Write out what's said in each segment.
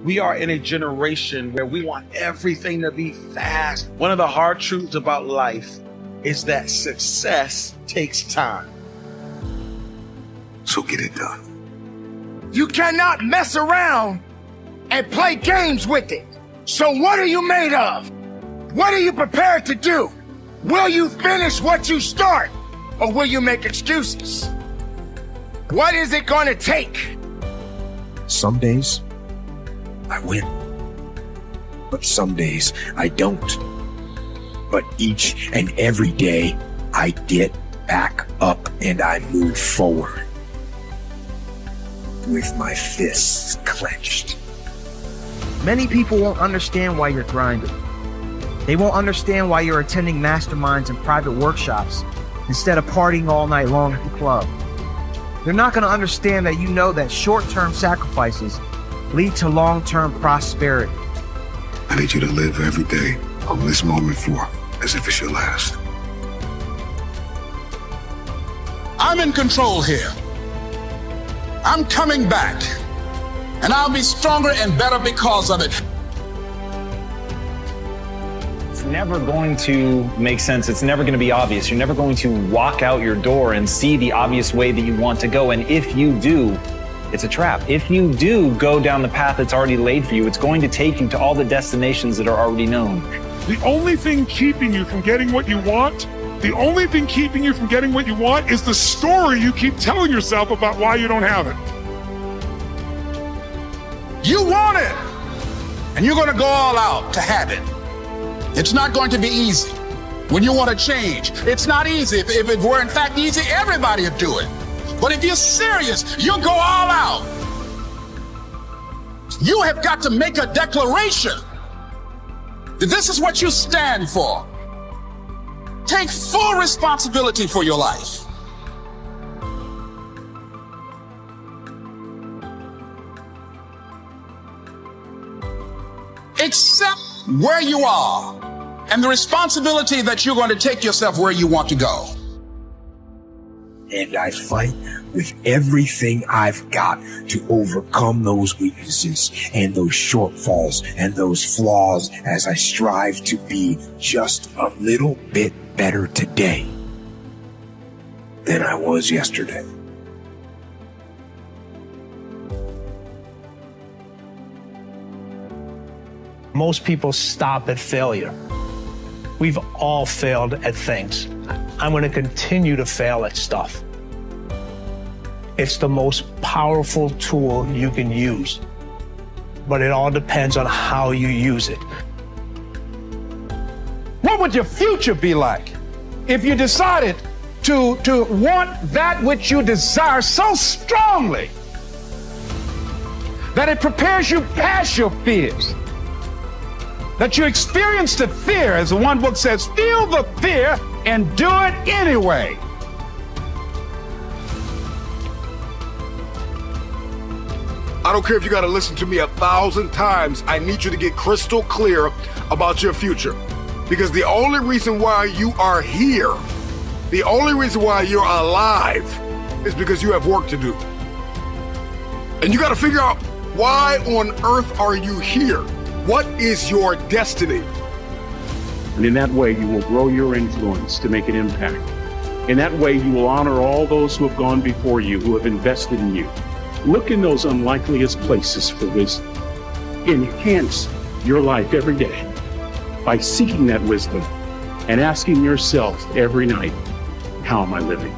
We are in a generation where we want everything to be fast. One of the hard truths about life is that success takes time. So get it done. You cannot mess around and play games with it. So what are you made of? What are you prepared to do? Will you finish what you start, or will you make excuses? What is it going to take? Some days, I win. But some days, I don't. But each and every day, I get back up and I move forward. With my fists clenched. Many people won't understand why you're grinding. They won't understand why you're attending masterminds and private workshops instead of partying all night long at the club. They're not going to understand that you know that short-term sacrifices lead to long-term prosperity. I need you to live every day from this moment forth as if it's your last. I'm in control here. I'm coming back, and I'll be stronger and better because of it. It's never going to make sense. It's never going to be obvious. You're never going to walk out your door and see the obvious way that you want to go. And if you do, it's a trap. If you do go down the path that's already laid for you, it's going to take you to all the destinations that are already known. The only thing keeping you from getting what you want, is the story you keep telling yourself about why you don't have it. You want it, and you're going to go all out to have it. It's not going to be easy. When you want to change, it's not easy. If it were in fact easy, everybody would do it. But if you're serious, you'll go all out. You have got to make a declaration that this is what you stand for. Take full responsibility for your life. Accept where you are and the responsibility that you're going to take yourself where you want to go. And I fight with everything I've got to overcome those weaknesses and those shortfalls and those flaws as I strive to be just a little bit better today than I was yesterday. Most people stop at failure. We've all failed at things. I'm going to continue to fail at stuff. It's the most powerful tool you can use, but it all depends on how you use it. What would your future be like if you decided to want that which you desire so strongly that it prepares you past your fears? That you experience the fear, as the one book says, feel the fear and do it anyway. I don't care if you got to listen to me 1,000 times. I need you to get crystal clear about your future. Because the only reason why you are here, the only reason why you're alive is because you have work to do. And you got to figure out, why on earth are you here? What is your destiny? And in that way, you will grow your influence to make an impact. In that way, you will honor all those who have gone before you, who have invested in you. Look in those unlikeliest places for wisdom. Enhance your life every day by seeking that wisdom and asking yourself every night, how am I living?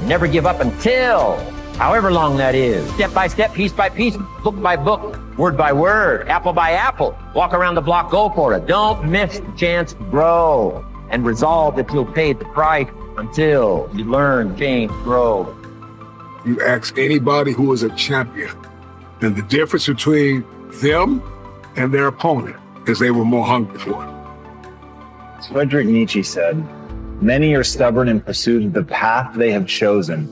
Never give up until, however long that is. Step by step, piece by piece, book by book, word by word, apple by apple. Walk around the block, go for it. Don't miss the chance to grow. And resolve that you'll pay the price until you learn, change, grow. You ask anybody who is a champion, and the difference between them and their opponent is they were more hungry for it. Friedrich Nietzsche said, "Many are stubborn in pursuit of the path they have chosen,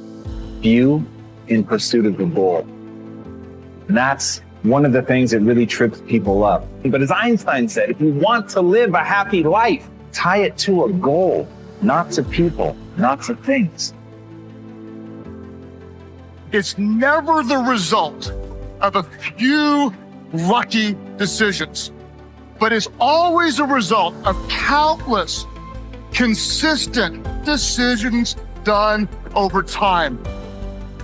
few in pursuit of the goal." And that's one of the things that really trips people up. But as Einstein said, if you want to live a happy life, tie it to a goal, not to people, not to things. It's never the result of a few lucky decisions, but it's always a result of countless consistent decisions done over time.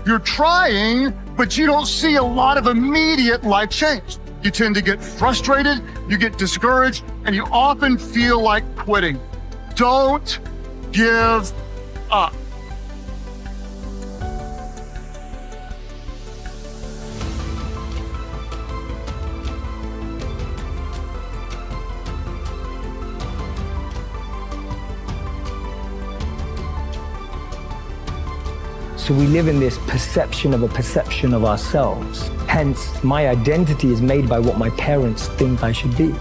You're trying, but you don't see a lot of immediate life change. You tend to get frustrated, you get discouraged, and you often feel like quitting. Don't give up. So we live in this perception of a perception of ourselves. Hence, my identity is made by what my parents think I should be.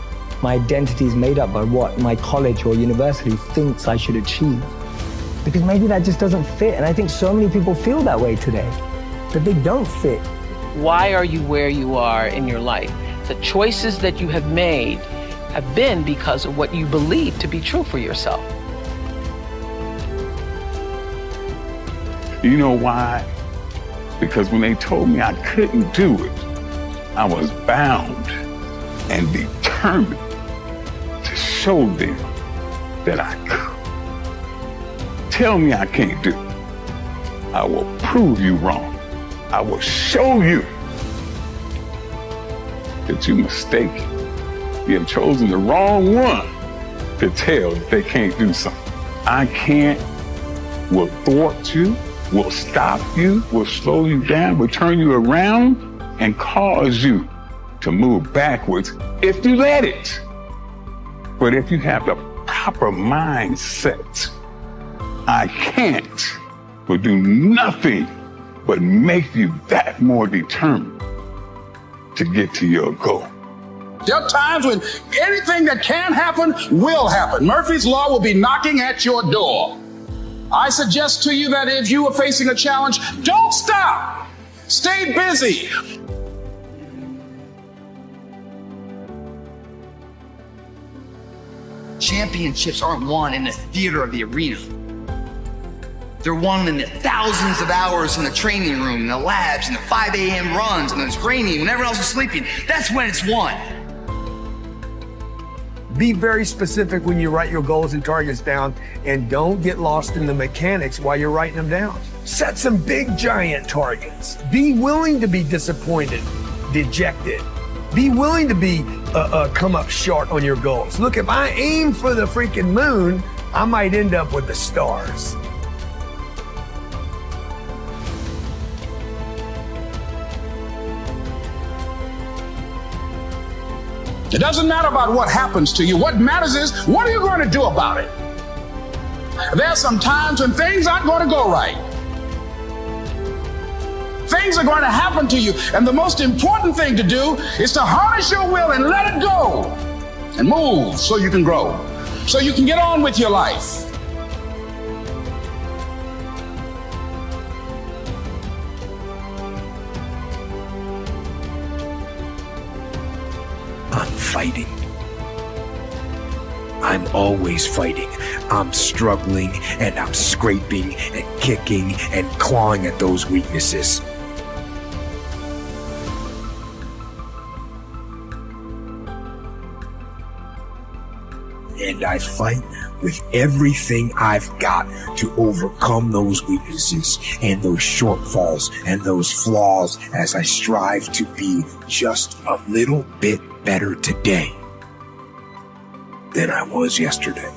My identity is made up by what my college or university thinks I should achieve. Because maybe that just doesn't fit. And I think so many people feel that way today, that they don't fit. Why are you where you are in your life? The choices that you have made have been because of what you believe to be true for yourself. You know why? Because when they told me I couldn't do it, I was bound and determined to show them that I could. Tell me I can't do it. I will prove you wrong. I will show you that you're mistaken. You have chosen the wrong one to tell that they can't do something. I can't, will thwart you, will stop you, will slow you down, will turn you around and cause you to move backwards if you let it. But if you have the proper mindset, I can't will do nothing but make you that more determined to get to your goal. There are times when anything that can happen will happen. Murphy's Law will be knocking at your door. I suggest to you that if you are facing a challenge, don't stop. Stay busy. Championships aren't won in the theater of the arena. They're won in the thousands of hours in the training room, in the labs, in the 5 a.m. runs, and it's raining when everyone else is sleeping. That's when it's won. Be very specific when you write your goals and targets down, and don't get lost in the mechanics while you're writing them down. Set some big, giant targets. Be willing to be disappointed, dejected. Be willing to be come up short on your goals. Look, if I aim for the freaking moon, I might end up with the stars. It doesn't matter about what happens to you. What matters is, what are you going to do about it? There are some times when things aren't going to go right. Things are going to happen to you. And the most important thing to do is to harness your will and let it go. And move so you can grow. So you can get on with your life. I'm fighting. I'm always fighting. I'm struggling and I'm scraping and kicking and clawing at those weaknesses. And I fight with everything I've got to overcome those weaknesses and those shortfalls and those flaws as I strive to be just a little bit better today than I was yesterday.